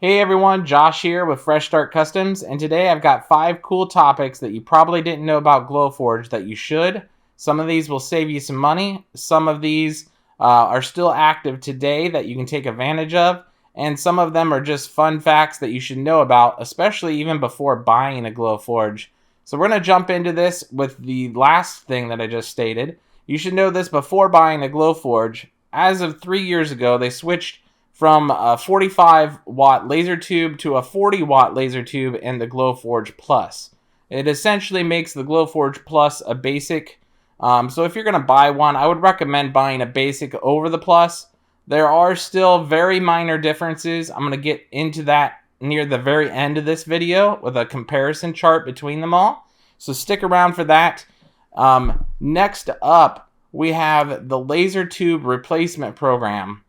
Hey everyone, Josh here with Fresh Start Customs, and today I've got 5 cool topics that you probably didn't know about Glowforge that you should. Some of these will save you some money, some of these are still active today that you can take advantage of, and some of them are just fun facts that you should know about, especially even before buying a Glowforge. So we're going to jump into this with the last thing that I just stated. You should know this before buying a Glowforge. As of 3 years ago, they switched from a 45 watt laser tube to a 40 watt laser tube in the Glowforge Plus. It essentially makes the Glowforge Plus a basic. So if you're going to buy one, I would recommend buying a basic over the Plus. There are still very minor differences. I'm going to get into that near the very end of this video with a comparison chart between them all. So stick around for that. Next up, we have the laser tube replacement program.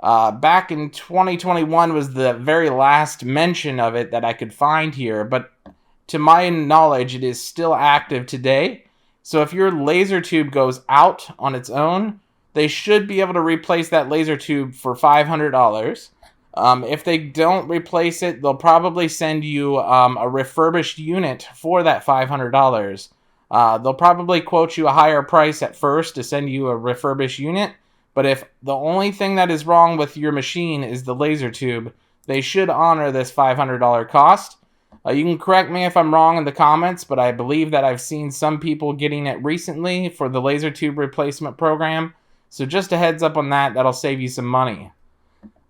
Back in 2021 was the very last mention of it that I could find here, but to my knowledge, it is still active today. So if your laser tube goes out on its own, they should be able to replace that laser tube for $500. If they don't replace it, they'll probably send you a refurbished unit for that $500. They'll probably quote you a higher price at first to send you a refurbished unit. But if the only thing that is wrong with your machine is the laser tube, they should honor this $500 cost. You can correct me if I'm wrong in the comments, but I believe that I've seen some people getting it recently for the laser tube replacement program. So just a heads up on that, that'll save you some money.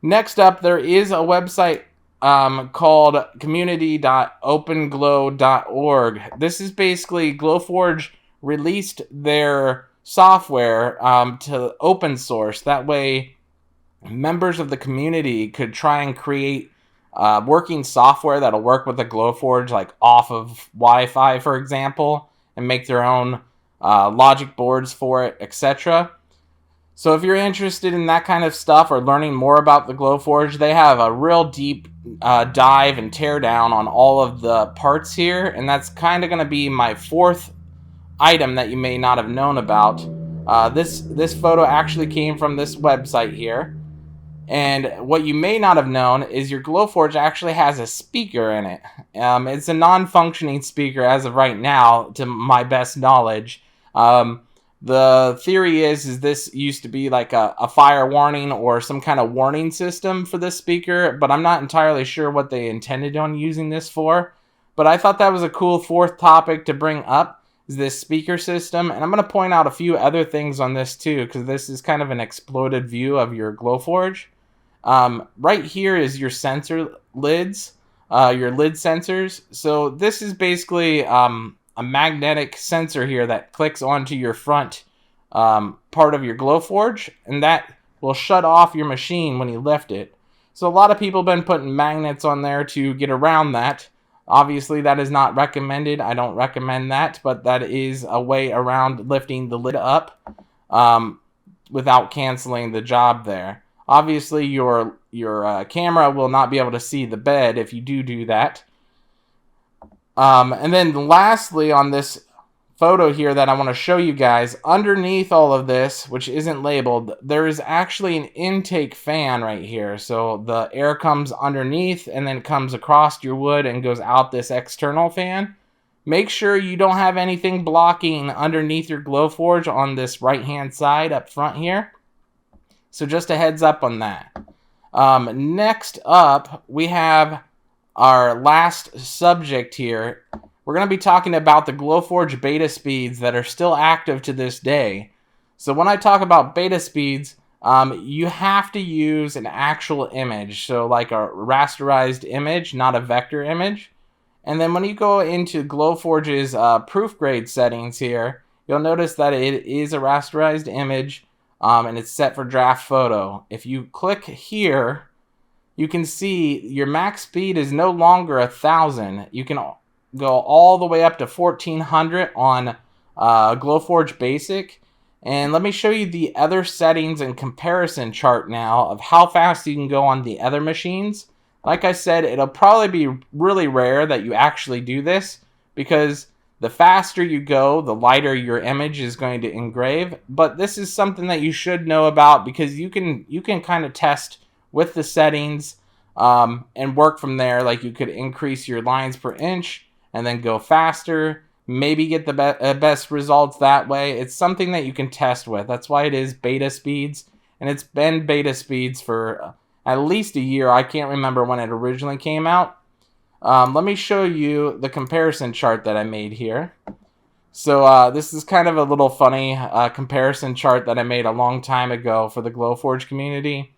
Next up, there is a website called community.openglow.org. This is basically Glowforge released their software to open source. That way members of the community could try and create working software that'll work with the Glowforge, like off of Wi-Fi, for example, and make their own logic boards for it, etc. So if you're interested in that kind of stuff or learning more about the Glowforge, they have a real deep dive and tear down on all of the parts here, and that's kind of going to be my fourth item that you may not have known about. This photo actually came from this website here, and what you may not have known is your Glowforge actually has a speaker in it. It's a non-functioning speaker as of right now, to my best knowledge. The theory is this used to be like a fire warning or some kind of warning system for this speaker, but I'm not entirely sure what they intended on using this for. But I thought that was a cool fourth topic to bring up, is this speaker system. And I'm going to point out a few other things on this too, because this is kind of an exploded view of your Glowforge. Right here is your sensor lids, your lid sensors. So this is basically a magnetic sensor here that clicks onto your front part of your Glowforge, and that will shut off your machine when you lift it. So a lot of people have been putting magnets on there to get around that. Obviously, that is not recommended. I don't recommend that, but that is a way around lifting the lid up without canceling the job there. Obviously, your camera will not be able to see the bed if you do that. And then lastly, on this photo here that I want to show you guys, underneath all of this, which isn't labeled, there is actually an intake fan right here. So the air comes underneath and then comes across your wood and goes out this external fan. Make sure you don't have anything blocking underneath your Glowforge on this right hand side up front here. So just a heads up on that. Next up, we have our last subject here. We're going to be talking about the Glowforge beta speeds that are still active to this day. So when I talk about beta speeds, you have to use an actual image. So like a rasterized image, not a vector image. And then when you go into Glowforge's proof grade settings here, you'll notice that it is a rasterized image, and it's set for draft photo. If you click here, you can see your max speed is no longer 1,000. You can go all the way up to 1400 on Glowforge Basic. And let me show you the other settings and comparison chart now of how fast you can go on the other machines. Like I said, it'll probably be really rare that you actually do this, because the faster you go, the lighter your image is going to engrave. But this is something that you should know about, because you can kind of test with the settings and work from there. Like you could increase your lines per inch and then go faster, maybe get the best results that way. It's something that you can test with. That's why it is beta speeds, and it's been beta speeds for at least a year. I can't remember when it originally came out. Let me show you the comparison chart that I made here. So this is kind of a little funny comparison chart that I made a long time ago for the Glowforge community.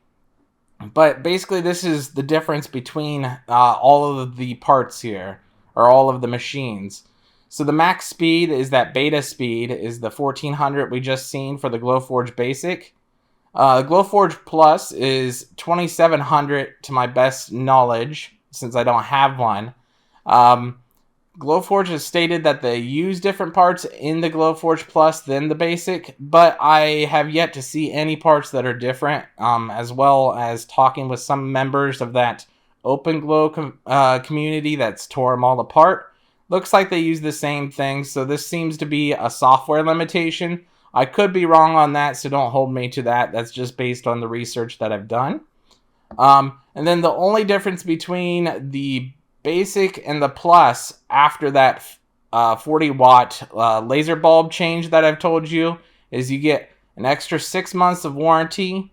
But basically this is the difference between all of the parts here, or all of the machines. So the max speed is that beta speed, is the 1400 we just seen for the Glowforge Basic. Glowforge Plus is 2700 to my best knowledge, since I don't have one. Glowforge has stated that they use different parts in the Glowforge Plus than the Basic, but I have yet to see any parts that are different, as well as talking with some members of that Open Glow community that's tore them all apart. Looks like they use the same thing, so this seems to be a software limitation. I could be wrong on that, so don't hold me to that. That's just based on the research that I've done. And then the only difference between the Basic and the Plus after that 40 watt laser bulb change that I've told you is you get an extra 6 months of warranty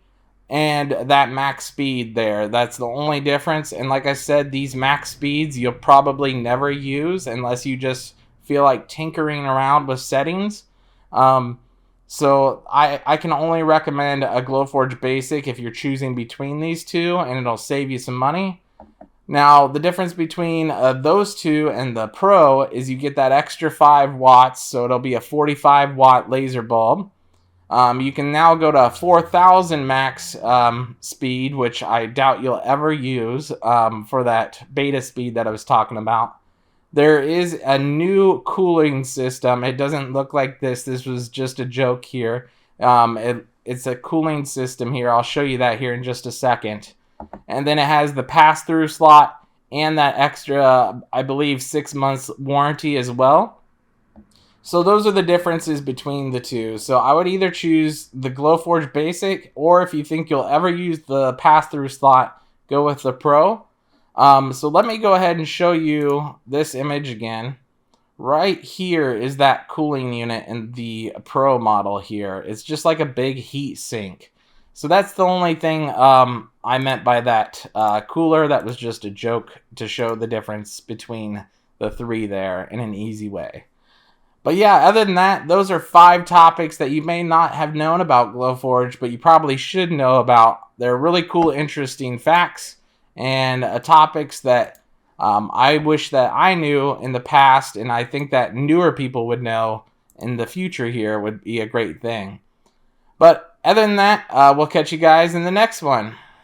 and that max speed there. That's the only difference. And like I said, these max speeds you'll probably never use unless you just feel like tinkering around with settings. So I can only recommend a Glowforge Basic if you're choosing between these two, and it'll save you some money. Now, the difference between those two and the Pro is you get that extra 5 watts, so it'll be a 45 watt laser bulb. You can now go to 4000 max speed, which I doubt you'll ever use for that beta speed that I was talking about. There is a new cooling system. It doesn't look like this. This was just a joke here. It's a cooling system here. I'll show you that here in just a second. And then it has the pass-through slot and that extra, I believe, 6 months warranty as well. So those are the differences between the two. So I would either choose the Glowforge Basic, or if you think you'll ever use the pass-through slot, go with the Pro. So let me go ahead and show you this image again. Right here is that cooling unit in the Pro model here. It's just like a big heat sink. So that's the only thing I meant by that cooler. That was just a joke to show the difference between the three there in an easy way. But yeah, other than that, those are 5 topics that you may not have known about Glowforge, but you probably should know about. They're really cool, interesting facts, and topics that I wish that I knew in the past, and I think that newer people would know in the future here would be a great thing. But other than that, we'll catch you guys in the next one.